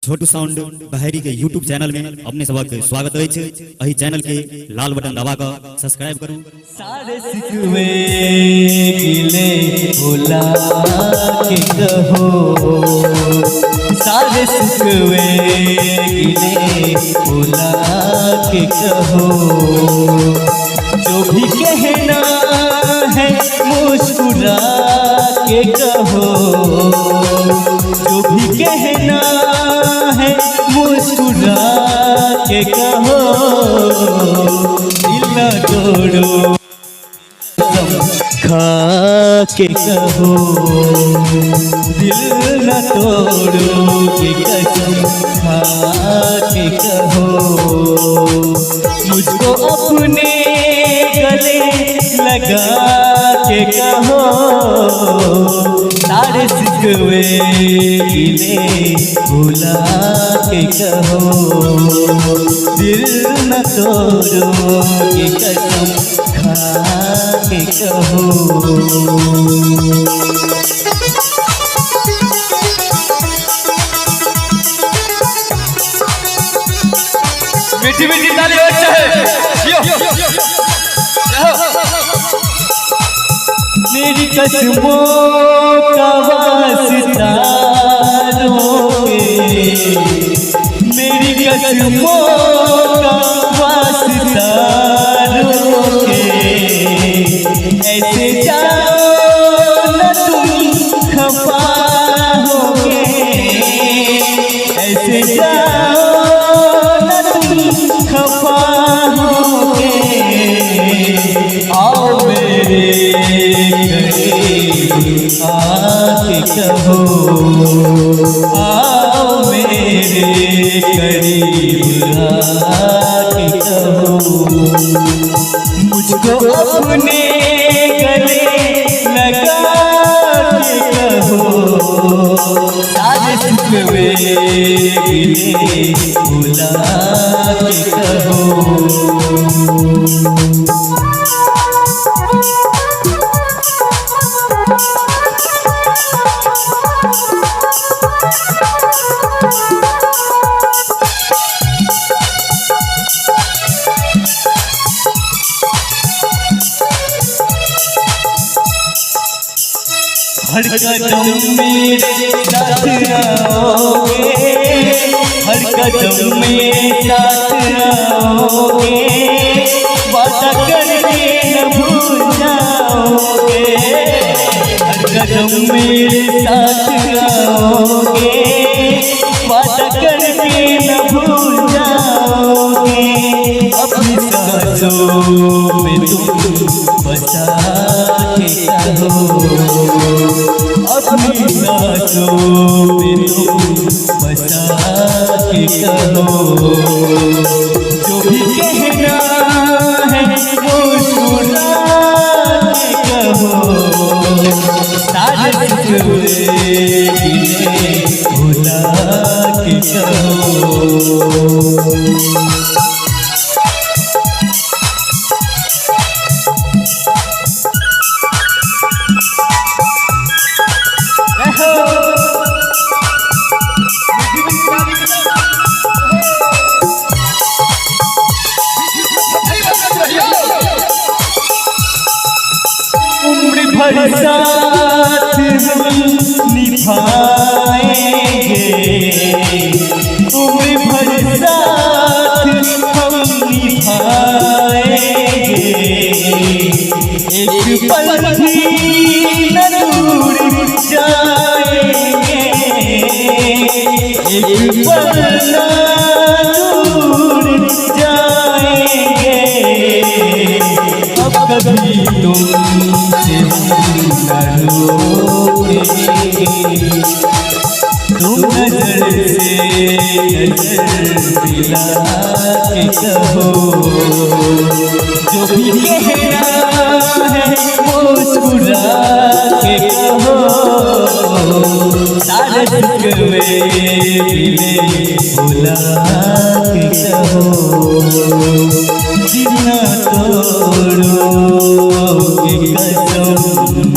छोटू sound बहरी के YouTube channel में अपने सबक स्वागत है। अही चैनल के लाल बटन दबा कर सब्सक्राइब करूं। सारे सिकवे गिले भुला के कहो, सारे सिकवे गिले भुला के कहो, जो भी कहना है मुस्कुरा के कहो, जो भी कहना है मुस्कुरा के कहो, दिल न तोड़ो खा के कहो, दिल न तोड़ो के कसम खा के कहो, मुझको अपने गले लगा के कहो, सारे सिकवे गिले भुला के कहो, दिल न तोड़ो के कसम खा के कहो। मीठी मीठी ताली बच्चा है मेरी कसमों का वास्ता रोके, मेरी कसमों का वास्ता रोके, ऐसे जाओ न तुम खफा होगे, ऐसे जाओ न तुम खफा होगे, आओ मेरे करीब आके कहो, आओ मेरे करीब आके कहो, मुझको अपने गले लगा के कहो, सारे सिकवे गिले भुला के कहो। हर कदम मेरे साथ रहोगे, हर कदम मेरे साथ रहोगे, वादा करके न भूल जाओगे, हर कदम मेरे साथ रहोगे, वादा करके न भूल जाओगे, अपनी सांसों में तुम बसा के कहो, अपनी सांसों में तुम बसा के कहो, जो भी कहना है वो सुना के कहो, सारे सिकवे गिले भुला के कहो। उम्र भर साथ हम निभाएंगे, उम्र भर साथ हम निभाएंगे, एक पल भी न दूर जाएंगे, एक पल न दूर जाएंगे, अब कभी तुमसे न रोकेंगे, तुम नजर से नजर मिला के कहो, जो भी कहना है मुस्कुरा के कहो, सारे सिकवे गिले भुला के कहो, दिल न तोड़ो के कसम